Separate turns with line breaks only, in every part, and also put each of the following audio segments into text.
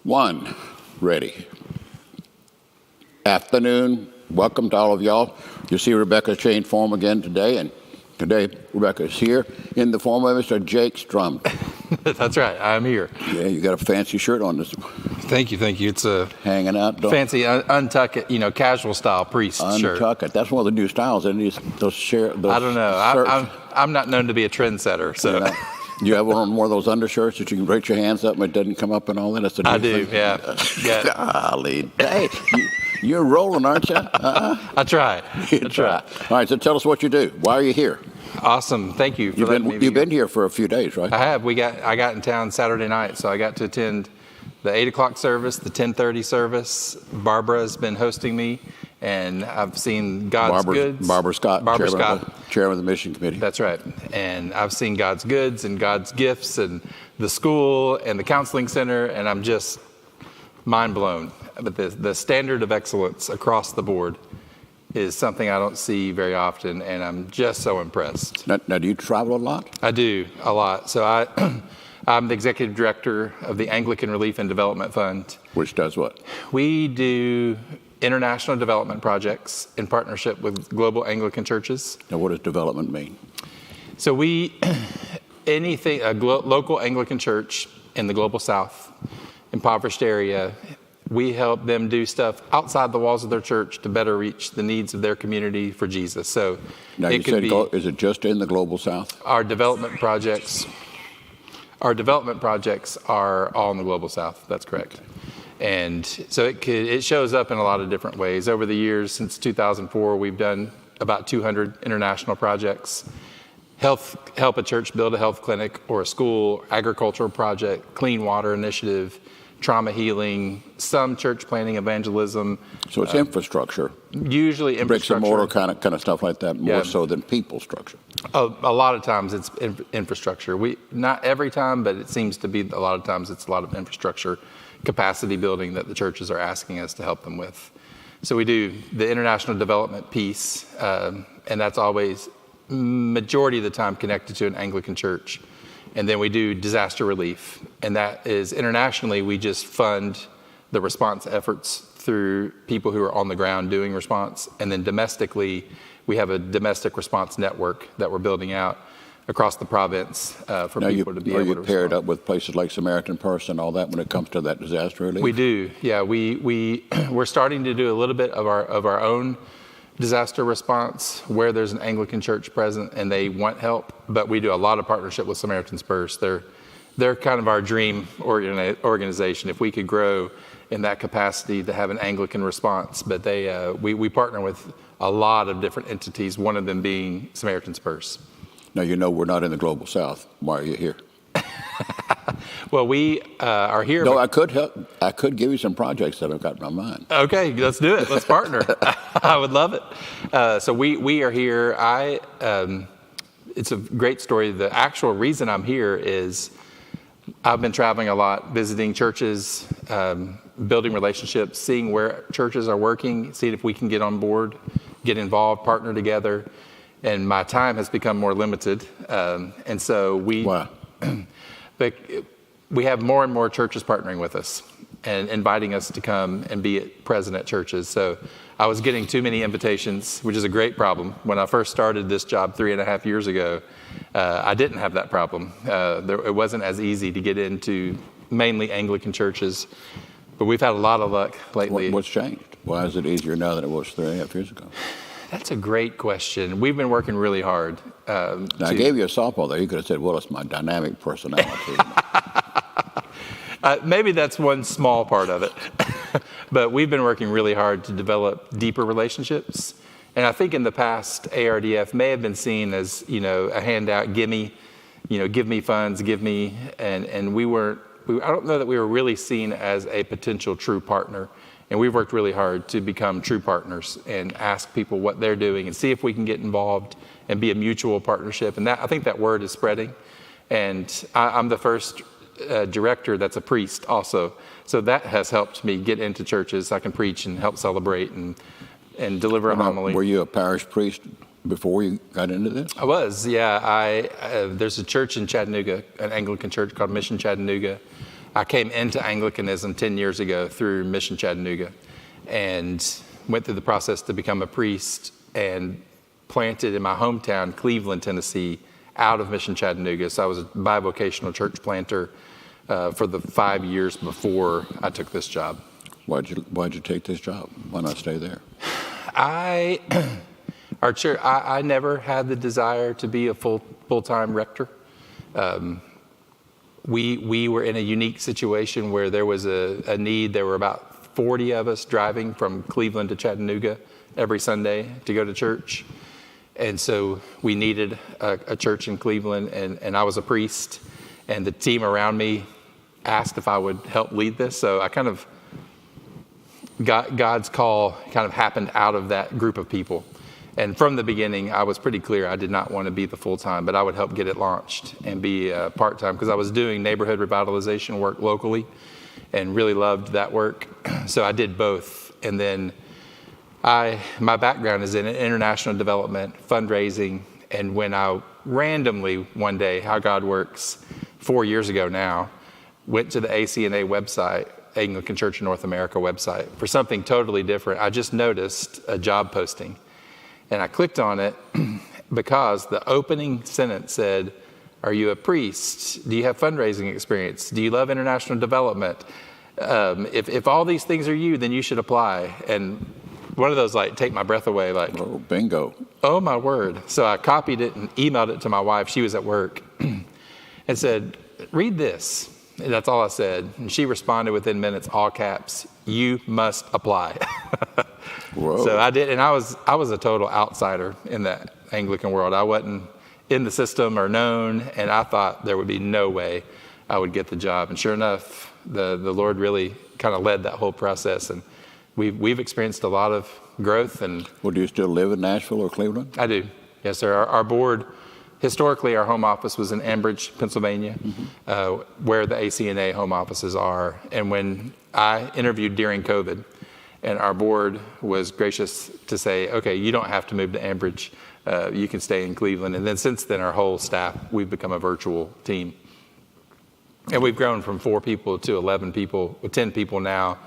One, ready. Afternoon. Welcome to all of y'all. You see Rebecca's changed form again today, and today Rebecca is here in the form of Mr. Jake Strum.
That's right. I'm here.
Yeah, you got a fancy shirt on this.
Thank you. It's a
hanging out.
Fancy untuck it, casual style priest shirt.
Untuck it. That's one of the new styles. And those
I don't know. I'm not known to be a trendsetter, so.
You have one more of those undershirts that you can raise your hands up and it doesn't come up and all that? That's
I do,
thing.
yeah.
Golly, hey, you're rolling, aren't you?
I try.
All right, so tell us what you do. Why are you here?
Awesome, thank you for letting me be
You've been here for a few days, right?
I have. I got in town Saturday night, so I got to attend the 8 o'clock service, the 10:30 service. Barbara's been hosting me, and I've seen God's goods.
Barbara Scott, chairman of the mission committee.
That's right. And I've seen God's goods and God's gifts and the school and the counseling center, and I'm just mind blown. But the standard of excellence across the board is something I don't see very often, and I'm just so impressed.
Now do you travel a lot?
I do, a lot. So I'm the executive director of the Anglican Relief and Development Fund.
Which does what?
We do international development projects in partnership with global Anglican churches.
Now, what does development mean?
So a local Anglican church in the global South, impoverished area, we help them do stuff outside the walls of their church to better reach the needs of their community for Jesus. So
now you said, is it just in the global South?
Our development projects are all in the global South. That's correct. And so it shows up in a lot of different ways. Over the years, since 2004, we've done about 200 international projects. Help a church build a health clinic or a school, agricultural project, clean water initiative, trauma healing, some church planning, evangelism.
So it's infrastructure.
Usually infrastructure.
Bricks and mortar kind of stuff like that, more so than people structure.
A lot of times it's infrastructure. Not every time, but it seems to be a lot of times it's a lot of infrastructure capacity building that the churches are asking us to help them with. So we do the international development piece, and that's always majority of the time connected to an Anglican church. And then we do disaster relief, and that is internationally, we just fund the response efforts through people who are on the ground doing response. And then domestically, we have a domestic response network that we're building out across the province for people to be able to respond. Are you paired
up with places like Samaritan Purse and all that when it comes to that disaster relief?
We do, yeah. We're starting to do a little bit of our own disaster response where there's an Anglican church present and they want help, but we do a lot of partnership with Samaritan's Purse. They're kind of our dream organization. If we could grow in that capacity to have an Anglican response, but we partner with a lot of different entities, one of them being Samaritan's Purse.
Now, we're not in the global South. Why are you here?
Well, we are here.
No, I could help. I could give you some projects that I've got in my mind.
Okay, let's do it. Let's partner. I would love it. So we are here. It's a great story. The actual reason I'm here is I've been traveling a lot, visiting churches, building relationships, seeing where churches are working, seeing if we can get on board, get involved, partner together. And my time has become more limited. And so but we have more and more churches partnering with us and inviting us to come and be present at churches. So I was getting too many invitations, which is a great problem. When I first started this job 3.5 years ago, I didn't have that problem. It wasn't as easy to get into mainly Anglican churches, but we've had a lot of luck lately.
What's changed? Why is it easier now than it was 3.5 years ago?
That's a great question. We've been working really hard.
Now, I gave you a softball there. You could have said, well, it's my dynamic personality.
Maybe that's one small part of it. But we've been working really hard to develop deeper relationships. And I think in the past, ARDF may have been seen as, a handout, give me funds, and I don't know that we were really seen as a potential true partner. And we've worked really hard to become true partners and ask people what they're doing and see if we can get involved and be a mutual partnership. And I think that word is spreading. And I'm the first director that's a priest also. So that has helped me get into churches. I can preach and help celebrate and deliver a homily.
Were you a parish priest before you got into this?
I was, yeah. There's a church in Chattanooga, an Anglican church called Mission Chattanooga. I came into Anglicanism 10 years ago through Mission Chattanooga and went through the process to become a priest and planted in my hometown, Cleveland, Tennessee, out of Mission Chattanooga. So I was a bivocational church planter for the 5 years before I took this job.
Why'd you take this job? Why not stay there?
Our church, I never had the desire to be a full-time rector. We were in a unique situation where there was a need. There were about 40 of us driving from Cleveland to Chattanooga every Sunday to go to church. And so we needed a church in Cleveland, and I was a priest, and the team around me asked if I would help lead this. So I kind of God's call kind of happened out of that group of people. And from the beginning, I was pretty clear I did not want to be the full-time, but I would help get it launched and be part-time because I was doing neighborhood revitalization work locally and really loved that work. So I did both. And then my background is in international development, fundraising, and when I randomly one day, how God works, 4 years ago now, went to the ACNA website, Anglican Church of North America website, for something totally different. I just noticed a job posting. And I clicked on it because the opening sentence said, "Are you a priest? Do you have fundraising experience? Do you love international development? If all these things are you, then you should apply." And one of those, like, take my breath away, like,
Oh, bingo.
oh my word. So I copied it and emailed it to my wife. She was at work and said, "Read this." And that's all I said. And she responded within minutes, all caps, "You must apply."
Whoa.
So I did, and I was a total outsider in that Anglican world. I wasn't in the system or known, and I thought there would be no way I would get the job. And sure enough, the Lord really kind of led that whole process, and we've experienced a lot of growth. And
Well, do you still live in Nashville or Cleveland?
I do, yes, sir. Our board, historically, our home office was in Ambridge, Pennsylvania, where the ACNA home offices are. And when I interviewed during COVID, and our board was gracious to say, "Okay, you don't have to move to Ambridge. You can stay in Cleveland." And then since then, our whole staff, we've become a virtual team. And we've grown from 4 people to 11 people, with 10 people now,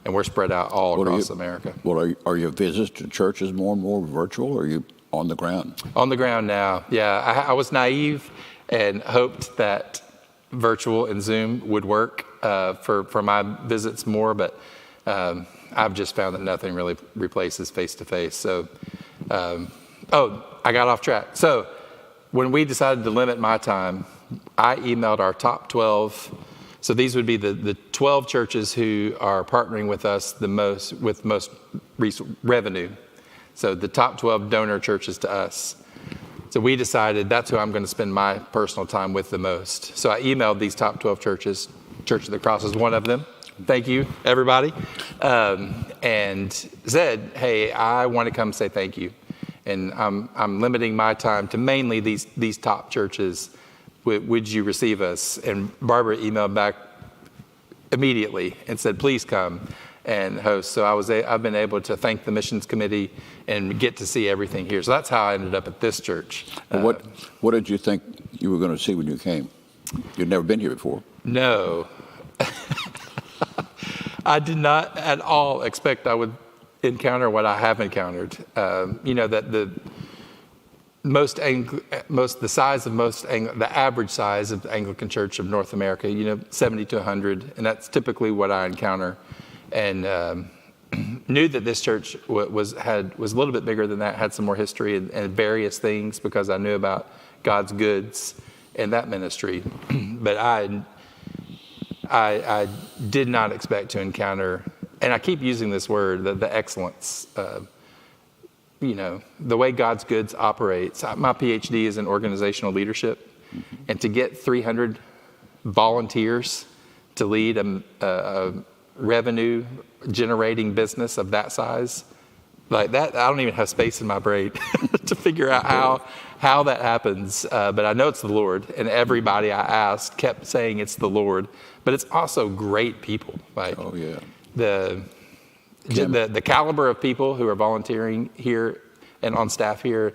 and we're spread out all across America.
Well, are your visits to churches more and more virtual, or are you on the ground?
On the ground now, yeah. I was naive and hoped that virtual and Zoom would work for my visits more, but I've just found that nothing really replaces face-to-face. So, I got off track. So when we decided to limit my time, I emailed our top 12. So these would be the 12 churches who are partnering with us with most revenue. So the top 12 donor churches to us. So we decided that's who I'm going to spend my personal time with the most. So I emailed these top 12 churches. Church of the Cross is one of them. Thank you, everybody. And said, "Hey, I want to come say thank you. And I'm limiting my time to mainly these top churches. Would you receive us?" And Barbara emailed back immediately and said, "Please come and host." So I've been able to thank the missions committee and get to see everything here. So that's how I ended up at this church.
What did you think you were going to see when you came? You'd never been here before.
No. I did not at all expect I would encounter what I have encountered. That the average size of the Anglican Church of North America, 70 to 100, and that's typically what I encounter. And knew that this church was a little bit bigger than that, had some more history and various things because I knew about God's goods in that ministry. But I did not expect to encounter, and I keep using this word, the excellence, the way God's goods operates. My PhD is in organizational leadership, and to get 300 volunteers to lead a revenue generating business of that size, like that, I don't even have space in my brain to figure out how that happens. But I know it's the Lord, and everybody I asked kept saying it's the Lord. But it's also great people. Like,
oh yeah,
the caliber of people who are volunteering here and on staff here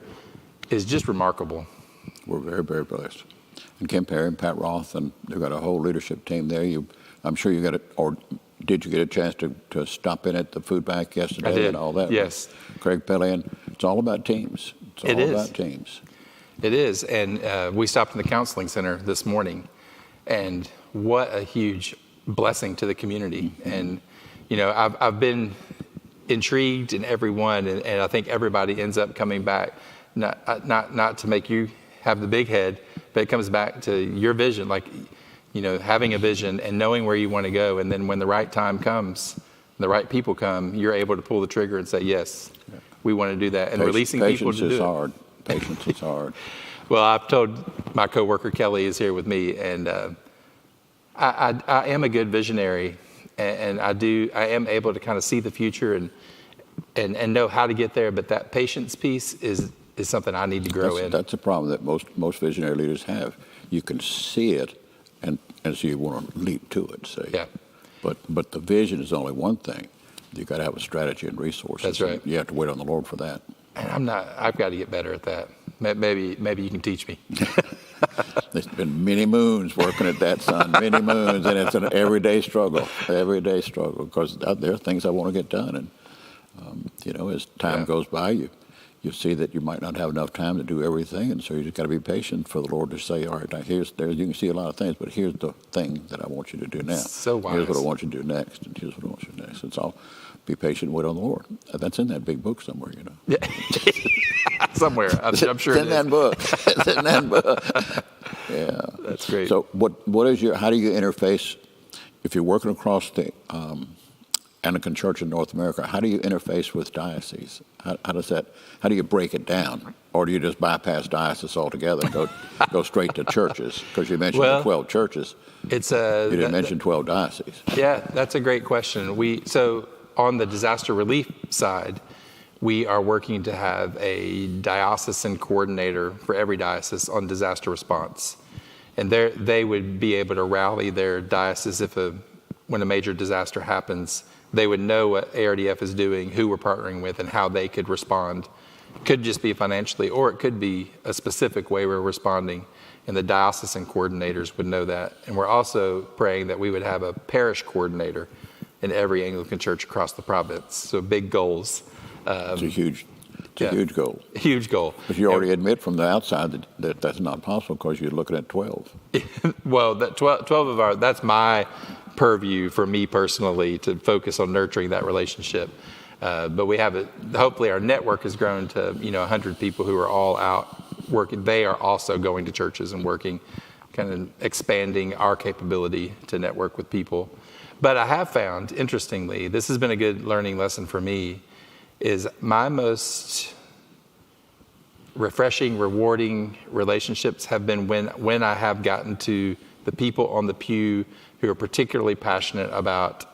is just remarkable.
We're very, very blessed. and Kim Perry and Pat Roth, and they've got a whole leadership team there. I'm sure you got it, or did you get a chance to stop in at the food bank yesterday?
I did.
And all that?
Yes.
Craig Pellian. It's all about teams. It's all about teams.
It is, and we stopped in the counseling center this morning, and what a huge blessing to the community. Mm-hmm. And I've been intrigued in every one, and I think everybody ends up coming back, not to make you have the big head, but it comes back to your vision, like having a vision and knowing where you want to go, and then when the right time comes, the right people come, you're able to pull the trigger and say yes. Yeah. We want to do that, and releasing people to do it.
Patience is hard.
Well, I've told my coworker Kelly is here with me, and I am a good visionary, and I am able to kind of see the future and know how to get there. But that patience piece is something I need to grow in.
That's a problem that most visionary leaders have. You can see it, and so you want to leap to it. Say,
yeah.
But the vision is only one thing. You got to have a strategy and resources.
That's right.
You have to wait on the Lord for that.
And I've got to get better at that. Maybe you can teach me.
There's been many moons working at that, son, many moons, and it's an everyday struggle, because there are things I want to get done. And, as time goes by, you see that you might not have enough time to do everything, and so you just got to be patient for the Lord to say, all right, now you can see a lot of things, but here's the thing that I want you to do now.
So wise.
Here's what I want you to do next, and here's what I want you to do next. It's all be patient and wait on the Lord. That's in that big book somewhere,
Yeah. Somewhere. I'm sure
it's in that book. It's in that book. Yeah.
That's great.
So how do you interface, if you're working across the Anglican Church in North America, how do you interface with diocese? How do you break it down? Or do you just bypass diocese altogether and go straight to churches? Because you mentioned the 12 churches. You didn't mention 12 dioceses.
Yeah, that's a great question. So on the disaster relief side, we are working to have a diocesan coordinator for every diocese on disaster response. And they would be able to rally their diocese when a major disaster happens. They would know what ARDF is doing, who we're partnering with, and how they could respond. It could just be financially, or it could be a specific way we're responding. And the diocesan coordinators would know that. And we're also praying that we would have a parish coordinator in every Anglican church across the province. So big goals.
It's a huge goal.
Huge goal.
But you already admit from the outside that that's not possible because you're looking at 12.
Well, that 12 that's my purview for me personally to focus on nurturing that relationship. But we have hopefully our network has grown to 100 people who are all out working. They are also going to churches and working, kind of expanding our capability to network with people. But I have found, interestingly, this has been a good learning lesson for me, is my most refreshing, rewarding relationships have been when I have gotten to the people on the pew who are particularly passionate about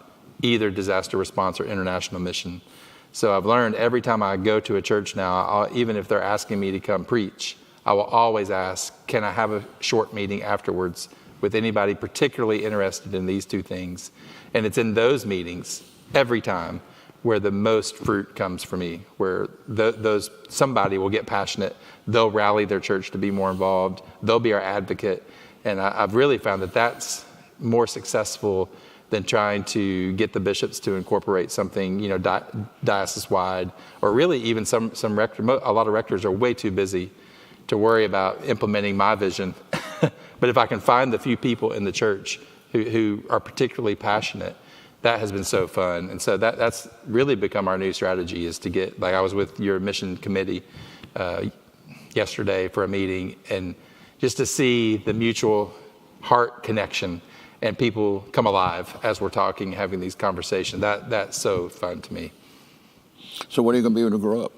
either disaster response or international mission. So I've learned every time I go to a church now, even if they're asking me to come preach, I will always ask, can I have a short meeting afterwards with anybody particularly interested in these two things? And it's in those meetings every time where the most fruit comes for me, where somebody will get passionate, they'll rally their church to be more involved, they'll be our advocate. And I've really found that that's more successful than trying to get the bishops to incorporate something, diocese-wide, or really even some rector. A lot of rectors are way too busy to worry about implementing my vision. But if I can find the few people in the church who are particularly passionate, that has been so fun. And so that's really become our new strategy, is to get, like I was with your mission committee yesterday for a meeting, and just to see the mutual heart connection and people come alive as we're talking, having these conversations. That's so fun to me.
So when are you going to be able to grow up?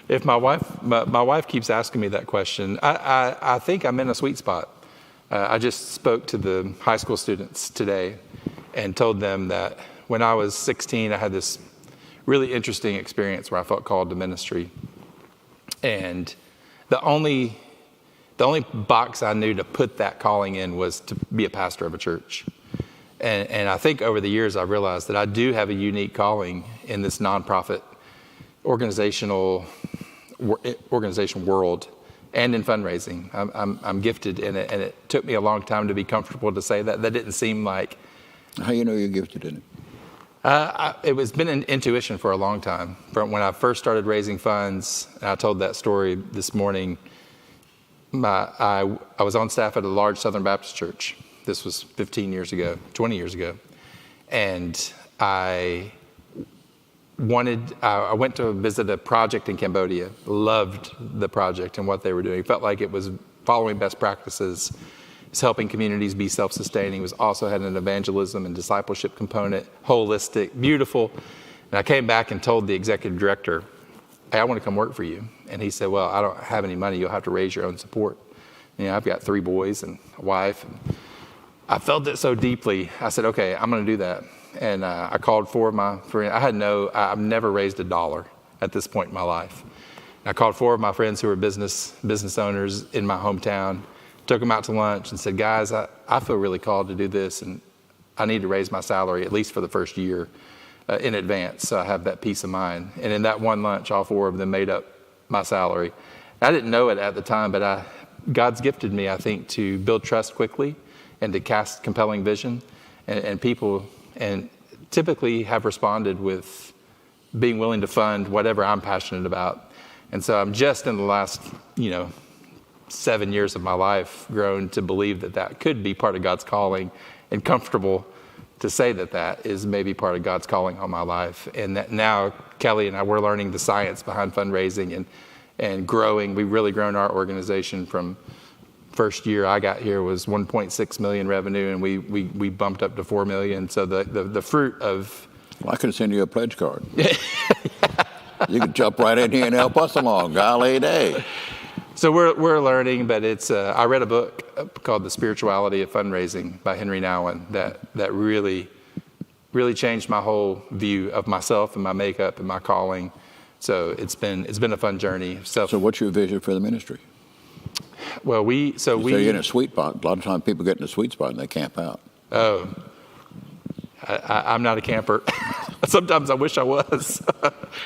If my wife keeps asking me that question, I think I'm in a sweet spot. I just spoke to the high school students today and told them that when I was 16, I had this really interesting experience where I felt called to ministry. And the only box I knew to put that calling in was to be a pastor of a church. And I think over the years, I realized that I do have a unique calling in this nonprofit organization world. and in fundraising. I'm gifted in it, and it took me a long time to be comfortable to say that. That didn't seem like.
How you know you're gifted in it?
It was been an intuition for a long time. From when I first started raising funds, and I told that story this morning. I was on staff at a large Southern Baptist church. This was 20 years ago. And I went to visit a project in Cambodia, loved the project and what they were doing. Felt like it was following best practices. It was helping communities be self-sustaining. It was also had an evangelism and discipleship component, holistic, beautiful. And I came back and told the executive director, hey, I want to come work for you. And he said, well, I don't have any money. You'll have to raise your own support. I've got 3 boys and a wife. And I felt it so deeply. I said, okay, I'm going to do that. And I called 4 of my friends. I've never raised $1 at this point in my life. And I called 4 of my friends who were business owners in my hometown, took them out to lunch and said, guys, I feel really called to do this. And I need to raise my salary, at least for the first year, in advance, so I have that peace of mind. And in that one lunch, all 4 of them made up my salary. I didn't know it at the time, but God's gifted me, I think, to build trust quickly and to cast compelling vision. And people typically have responded with being willing to fund whatever I'm passionate about. And so I'm just in the last, 7 years of my life grown to believe that could be part of God's calling, and comfortable to say that is maybe part of God's calling on my life. And that now Kelly and I, we're learning the science behind fundraising and growing. We've really grown our organization from first year I got here was 1.6 million revenue, and we bumped up to 4 million. So the fruit of.
Well, I could send you a pledge card. You could jump right in here and help us along. Golly day.
So we're learning, but it's. I read a book called The Spirituality of Fundraising by Henry Nouwen that really changed my whole view of myself and my makeup and my calling. So it's been a fun journey. So
what's your vision for the ministry?
Well, you're
in a sweet spot. A lot of times people get in a sweet spot and they camp out.
Oh, I'm not a camper. Sometimes I wish I was,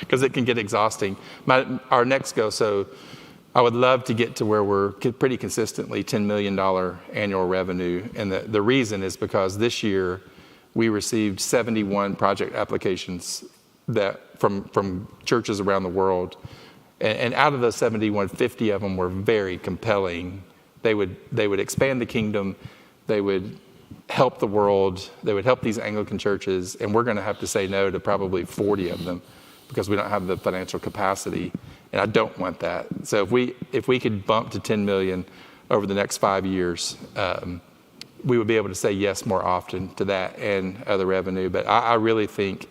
because it can get exhausting. Our next goal, so I would love to get to where we're pretty consistently $10 million annual revenue. And the reason is because this year we received 71 project applications from churches around the world. And out of those 71, 50 of them were very compelling. They would expand the kingdom. They would help the world. They would help these Anglican churches. And we're going to have to say no to probably 40 of them because we don't have the financial capacity. And I don't want that. So if we could bump to 10 million over the next 5 years, we would be able to say yes more often to that and other revenue. But I really think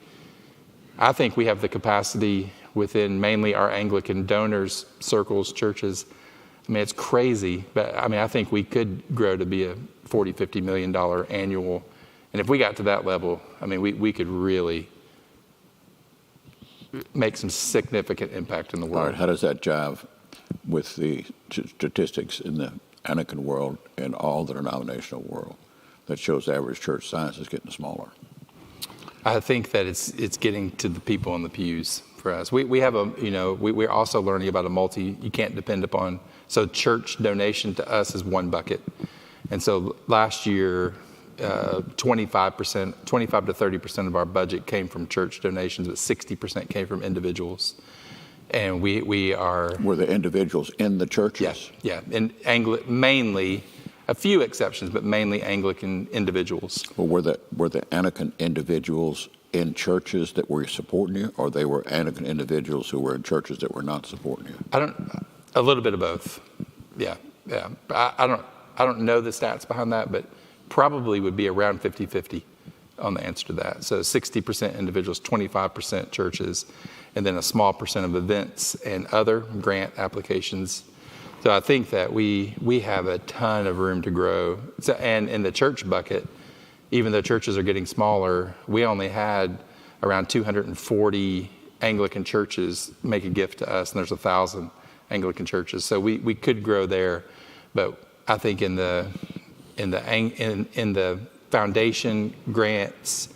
we have the capacity within mainly our Anglican donors, circles, churches. I mean, it's crazy, but I think we could grow to be a $40, $50 million annual. And if we got to that level, we could really make some significant impact in the world.
All right, how does that jive with the statistics in the Anglican world and all the denominational world that shows the average church size is getting smaller?
I think that it's getting to the people in the pews for us. We have we're also learning about you can't depend upon, so church donation to us is one bucket. And so last year, 25 to 30% of our budget came from church donations, but 60% came from individuals. And we are.
Were the individuals in the churches?
Yeah. And mainly, a few exceptions, but mainly Anglican individuals.
Well, were the Anglican individuals in churches that were supporting you, or they were Anglican individuals who were in churches that were not supporting you?
A little bit of both. Yeah. I don't know the stats behind that, but probably would be around 50-50 on the answer to that. So 60% individuals, 25% churches, and then a small percent of events and other grant applications. So I think that we have a ton of room to grow. So, and in the church bucket, even though churches are getting smaller, we only had around 240 Anglican churches make a gift to us, and there's 1,000 Anglican churches. So we could grow there, but I think in the foundation, grants,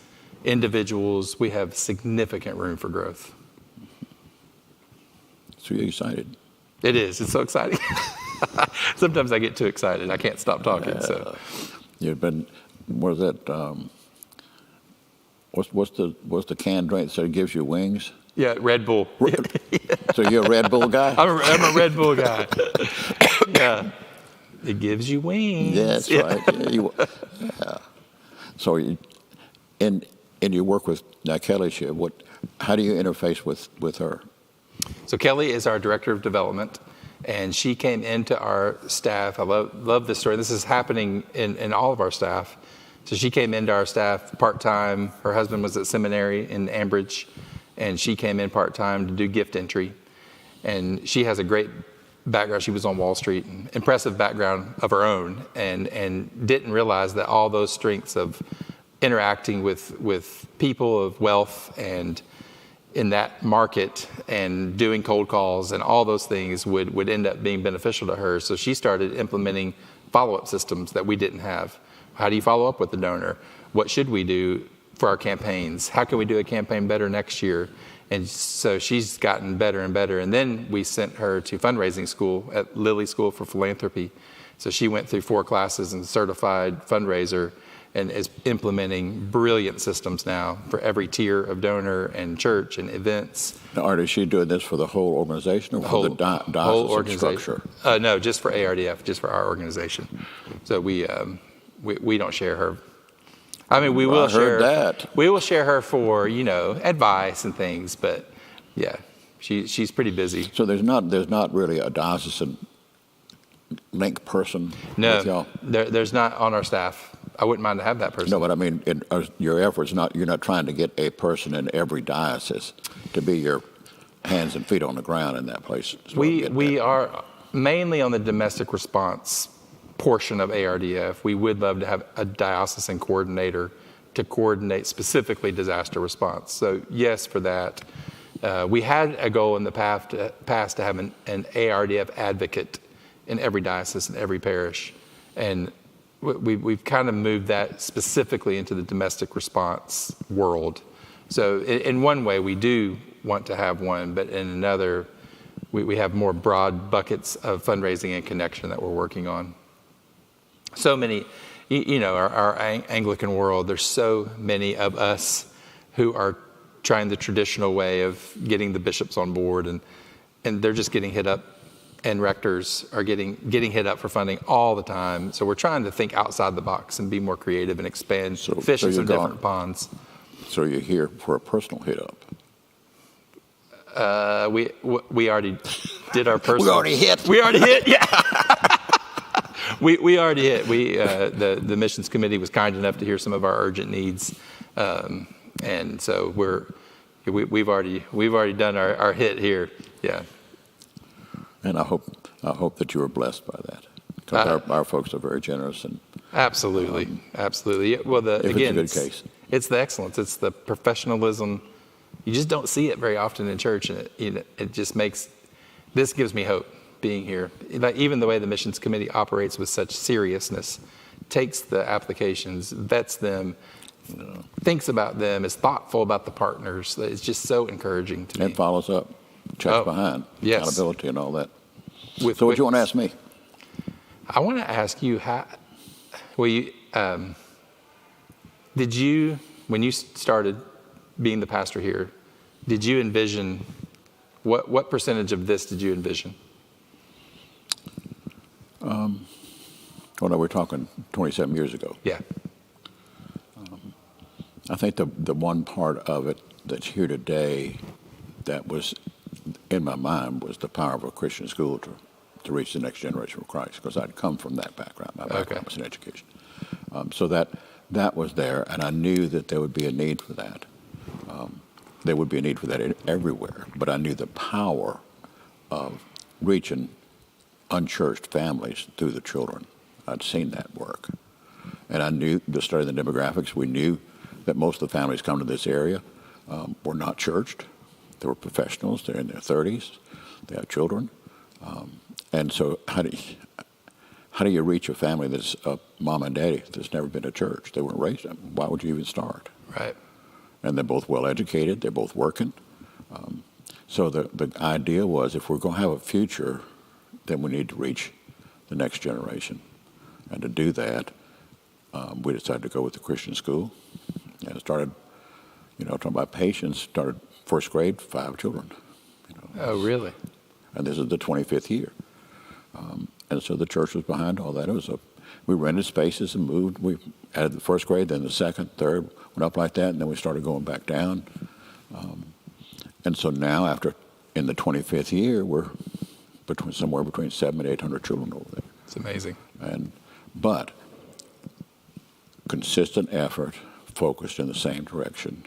individuals, we have significant room for growth.
So you're excited?
It is. It's so exciting. Sometimes I get too excited. I can't stop talking. So
You've been, what is that? What's the canned drink that gives you wings?
yeah, Red Bull.
So you're a Red Bull guy?
I'm a Red Bull guy. Yeah, it gives you wings.
Yeah, that's right. Yeah. So in your work with now Kelly's here, how do you interface with her?
So Kelly is our director of development, and she came into our staff. I love this story. This is happening in all of our staff. So she came into our staff part-time. Her husband was at seminary in Ambridge, and she came in part-time to do gift entry. And she has a great background. She was on Wall Street, impressive background of her own, and didn't realize that all those strengths of interacting with people of wealth and in that market and doing cold calls and all those things would end up being beneficial to her. So she started implementing follow-up systems that we didn't have. How do you follow up with the donor? What should we do for our campaigns? How can we do a campaign better next year? And so she's gotten better and better. And then we sent her to fundraising school at Lilly School for Philanthropy. So she went through 4 classes and certified fundraiser and is implementing brilliant systems now for every tier of donor and church and events.
Now, is she doing this for the whole organization or for the diocesan structure?
No, just for ARDF, just for our organization. So we don't share her. I mean, we will share
that.
We will share her for advice and things, but yeah, she's pretty busy.
So there's not really a diocesan link person.
No,
with y'all?
There's not on our staff. I wouldn't mind to have that person.
No, but I mean, your efforts you're not trying to get a person in every diocese to be your hands and feet on the ground in that place.
We are mainly on the domestic response portion of ARDF. We would love to have a diocesan coordinator to coordinate specifically disaster response. So yes, for that. We had a goal in the past to have an ARDF advocate in every diocese and every parish. And we've kind of moved that specifically into the domestic response world. So in one way, we do want to have one, but in another, we have more broad buckets of fundraising and connection that we're working on. So many, our Anglican world, there's so many of us who are trying the traditional way of getting the bishops on board, and they're just getting hit up, and rectors are getting hit up for funding all the time. So we're trying to think outside the box and be more creative and expand fish in some different ponds.
So you're here for a personal hit up?
We already did our personal.
We already hit.
Yeah. we already hit. The missions committee was kind enough to hear some of our urgent needs, and so we've already done our hit here. Yeah.
And I hope that you were blessed by that, because our folks are very generous and
absolutely. Well,
it's a good case.
It's the excellence. It's the professionalism. You just don't see it very often in church, and it just makes this gives me hope being here. Like even the way the missions committee operates with such seriousness, takes the applications, vets them, thinks about them, is thoughtful about the partners. It's just so encouraging to me.
And follows up. Checks behind,
yes.
Accountability and all that. So what do you want to ask me?
I want to ask you did you, when you started being the pastor here, did you envision, what percentage of this did you envision?
Well, no, we're talking 27 years ago.
Yeah.
I think the one part of it that's here today that was in my mind was the power of a Christian school to reach the next generation of Christ, because I'd come from that background. My background was in education. So that was there, and I knew that there would be a need for that. There would be a need for that everywhere, but I knew the power of reaching unchurched families through the children. I'd seen that work. And I knew, the study of the demographics, we knew that most of the families come to this area were not churched. They were professionals. They're in their 30s. They have children. And so how do you reach a family that's a mom and daddy that's never been to church? They weren't raised in. Why would you even start?
Right.
And they're both well educated. They're both working. So the idea was, if we're going to have a future, then we need to reach the next generation. And to do that, we decided to go with the Christian school, and started, talking about patience, started first grade, 5 children.
Oh, really?
And this is the 25th year. And so the church was behind all that. We rented spaces and moved. We added the first grade, then the second, third, went up like that, and then we started going back down. And so now, in the 25th year, we're somewhere between 700 and 800 children over there.
It's amazing.
But consistent effort, focused in the same direction,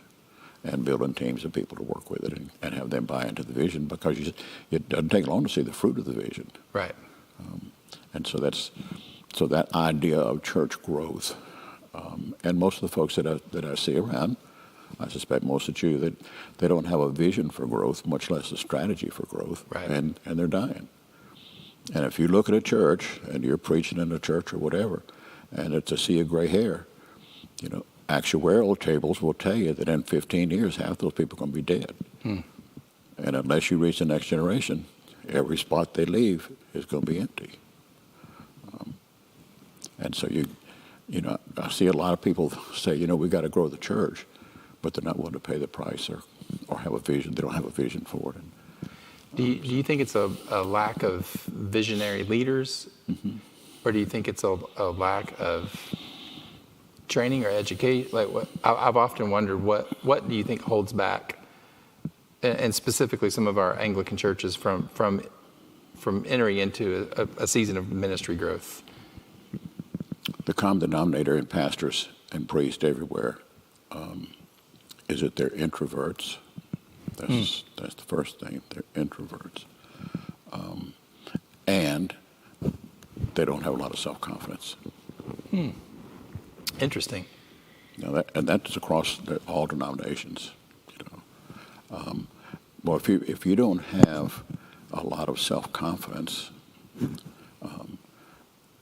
and building teams of people to work with it and have them buy into the vision, because it doesn't take long to see the fruit of the vision.
Right.
And so that idea of church growth, and most of the folks that I see around, I suspect most of you, that they don't have a vision for growth, much less a strategy for growth,
right.
and they're dying. And if you look at a church and you're preaching in a church or whatever, and it's a sea of gray hair, actuarial tables will tell you that in 15 years, half those people are going to be dead. And unless you reach the next generation, every spot they leave is going to be empty. And so I see a lot of people say, we got to grow the church, but they're not willing to pay the price or have a vision. They don't have a vision for it.
Do you think it's a lack of visionary leaders, or do you think it's a lack of training or education? I've often wondered what do you think holds back, and specifically some of our Anglican churches from entering into a season of ministry growth?
The common denominator in pastors and priests everywhere is that they're introverts. That's the first thing. They're introverts. And they don't have a lot of self-confidence.
Interesting.
And that's across all denominations. Well, if you don't have a lot of self-confidence,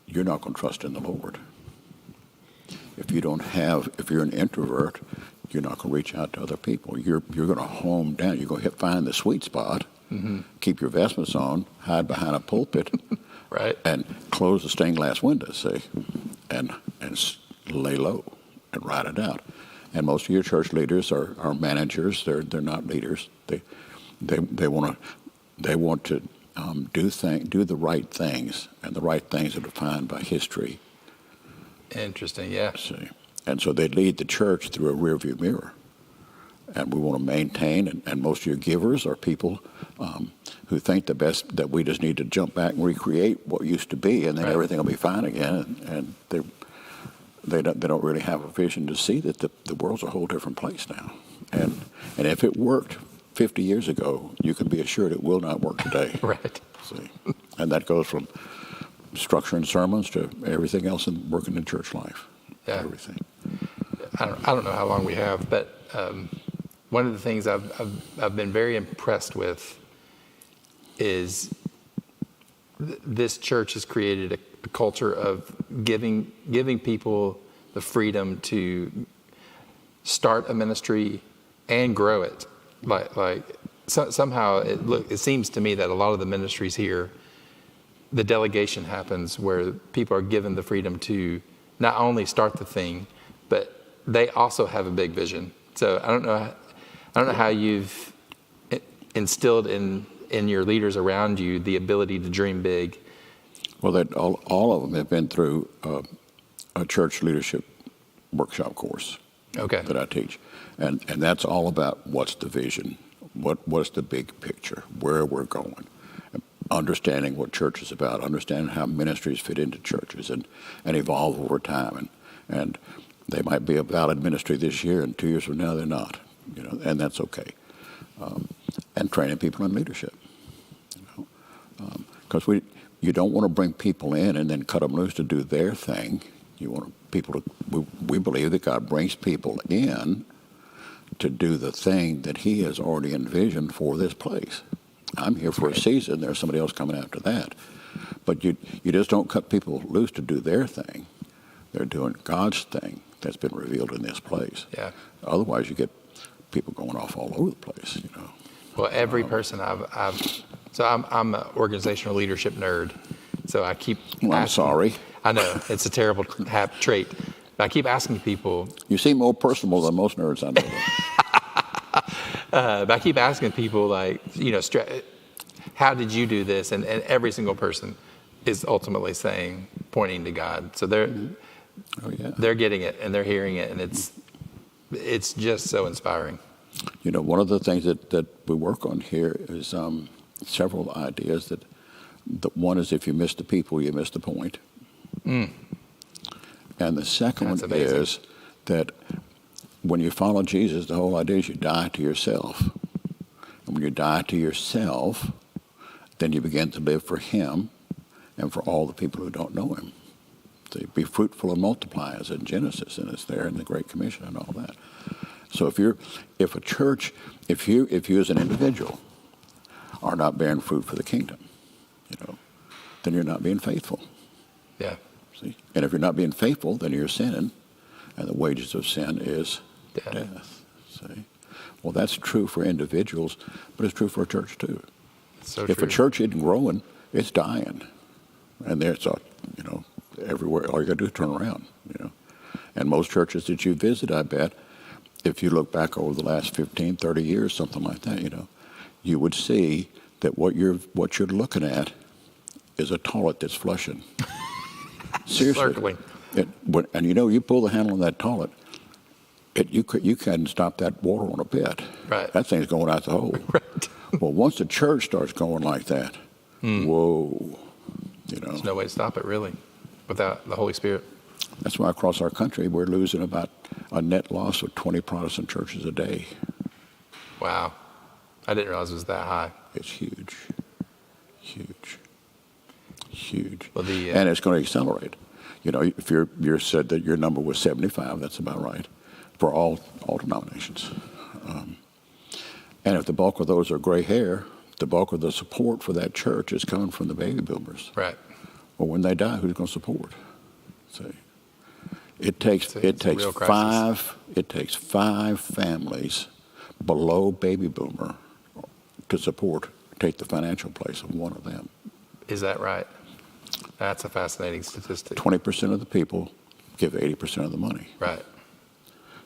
you're not going to trust in the Lord. If you're an introvert, you're not going to reach out to other people. You're going to home down. You're going to find the sweet spot, keep your vestments on, hide behind a pulpit,
right,
and close the stained glass windows, see, and lay low and ride it out. And most of your church leaders are managers. They're not leaders. They want to do the right things, and the right things are defined by history.
Interesting, yeah.
See, and so they lead the church through a rearview mirror, and we want to maintain. And most of your givers are people who think that we just need to jump back and recreate what used to be, and then everything will be fine again. And they don't really have a vision to see that the world's a whole different place now. And if it worked 50 years ago, you can be assured it will not work today.
Right.
See, and that goes from structuring sermons to everything else in working in church life.
Yeah.
Everything.
I don't know how long we have, but one of the things I've been very impressed with is this church has created a culture of giving people the freedom to start a ministry and grow it. Somehow it seems to me that a lot of the ministries here, the delegation happens where people are given the freedom to not only start the thing, but they also have a big vision. So I don't know how you've instilled in your leaders around you the ability to dream big.
Well, all of them have been through a church leadership workshop course that I teach, and that's all about what's the vision, what's the big picture, where we're going. Understanding what church is about, understanding how ministries fit into churches and evolve over time. And they might be a valid ministry this year, and 2 years from now they're not, and that's okay. And training people in leadership, because you don't want to bring people in and then cut them loose to do their thing. You want people to, we believe that God brings people in to do the thing that he has already envisioned for this place. I'm here for a season. There's somebody else coming after that. But you just don't cut people loose to do their thing. They're doing God's thing that's been revealed in this place.
Yeah.
Otherwise, you get people going off all over the place,
Well, every person I'm an organizational leadership nerd. So I keep
Well, I'm sorry.
I know, it's a terrible trait. But I keep asking people.
You seem more personable than most nerds I know.
But I keep asking people, like, how did you do this? And every single person is ultimately pointing to God. So they're getting it and they're hearing it, and it's just so inspiring.
One of the things that we work on here is several ideas that one is, if you miss the people, you miss the point. And the second
That's
one
amazing.
is that when you follow Jesus, the whole idea is you die to yourself. And when you die to yourself, then you begin to live for him and for all the people who don't know him. So be fruitful and multiply, as in Genesis, and it's there in the Great Commission and all that. So if you as an individual are not bearing fruit for the kingdom, then you're not being faithful.
Yeah.
See? And if you're not being faithful, then you're sinning, and the wages of sin is death. See? Well, that's true for individuals, but it's true for a church too.
So
if
true.
a church isn't growing, it's dying. And there's everywhere, all you got to do is turn around, And most churches that you visit, I bet, if you look back over the last 15, 30 years, something like that, you would see that what you're looking at is a toilet that's flushing. Seriously.
Circling.
And you pull the handle on that toilet, you can't stop that water on a bit.
Right.
That thing's going out the hole.
Right.
Well, once the church starts going like that, whoa,
There's no way to stop it, really, without the Holy Spirit.
That's why across our country we're losing about a net loss of 20 Protestant churches a day.
Wow. I didn't realize it was that high.
It's huge.
Well,
and it's going to accelerate. If you said that your number was 75, that's about right for all denominations. And if the bulk of those are gray hair, the bulk of the support for that church is coming from the baby boomers.
Right.
Well, when they die, who's going to support? See, it takes
real crisis.
It takes five families below baby boomer to take the financial place of one of them.
Is that right? That's a fascinating statistic.
20% of the people give 80% of the money.
Right.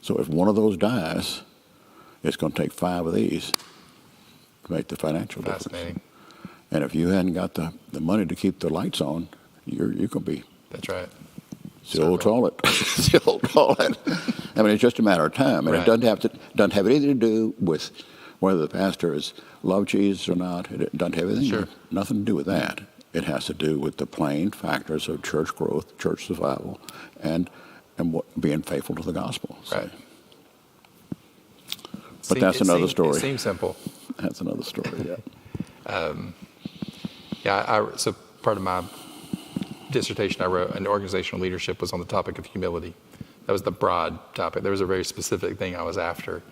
So if one of those dies, it's going to take five of these to make the financial difference.
Fascinating.
And if you hadn't got the money to keep the lights on, you're going to be.
That's right.
It's the old toilet. It's the old toilet. I mean, it's just a matter of time, and
Right.
it doesn't have anything to do with whether the pastor is love Jesus or not. It doesn't have anything, nothing to do with that. It has to do with the plain factors of church growth, church survival, and being faithful to the gospel. So.
Right.
But that's another story.
It seems simple.
That's another story. Yeah.
So part of my dissertation I wrote in organizational leadership was on the topic of humility. That was the broad topic. There was a very specific thing I was after.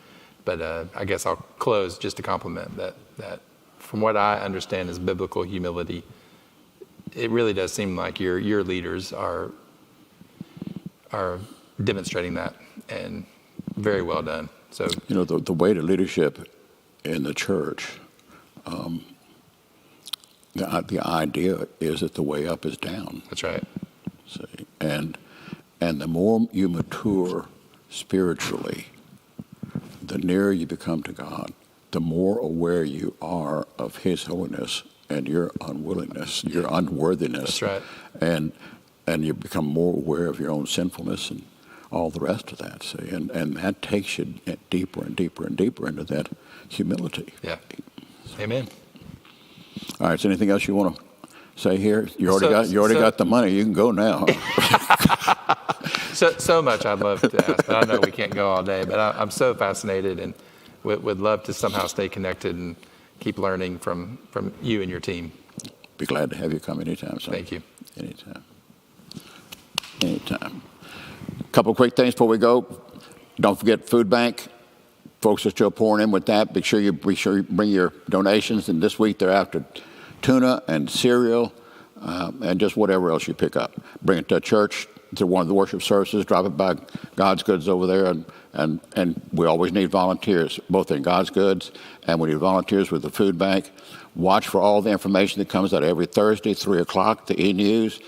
But I guess I'll close just to compliment that from what I understand is biblical humility, it really does seem like your leaders are demonstrating that, and very well done. So
the way to leadership in the church, the idea is that the way up is down.
That's right.
See, and the more you mature spiritually, the nearer you become to God, the more aware you are of His holiness and your unwillingness, your unworthiness.
That's right.
And you become more aware of your own sinfulness and all the rest of that. See, and that takes you deeper and deeper and deeper into that humility.
Yeah. Amen.
All right. So anything else you want to say here? You already got the money. You can go now.
So much I'd love to ask, but I know we can't go all day. But I'm so fascinated and would love to somehow stay connected and keep learning from you and your team.
Be glad to have you come anytime, son.
Thank you.
Anytime. A couple of quick things before we go. Don't forget food bank. Folks are still pouring in with that. Be sure you bring your donations. And this week they're after tuna and cereal and just whatever else you pick up. Bring it to church. to one of the worship services, drop it by God's Goods over there, and we always need volunteers, both in God's Goods, and we need volunteers with the food bank. Watch for all the information that comes out every Thursday, 3 o'clock, the E-News.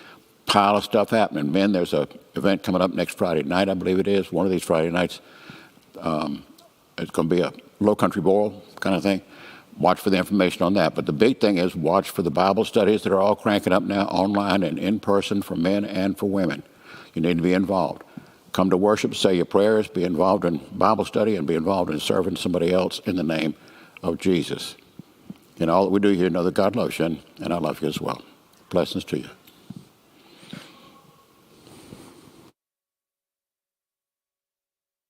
Pile of stuff happening. Men, there's an event coming up next Friday night, I believe it is, one of these Friday nights. It's going to be a low country boil kind of thing. Watch for the information on that. But the big thing is watch for the Bible studies that are all cranking up now online and in person for men and for women. You need to be involved. Come to worship, say your prayers, be involved in Bible study, and be involved in serving somebody else in the name of Jesus. And all that we do here, know that God loves you, and I love you as well. Blessings to you.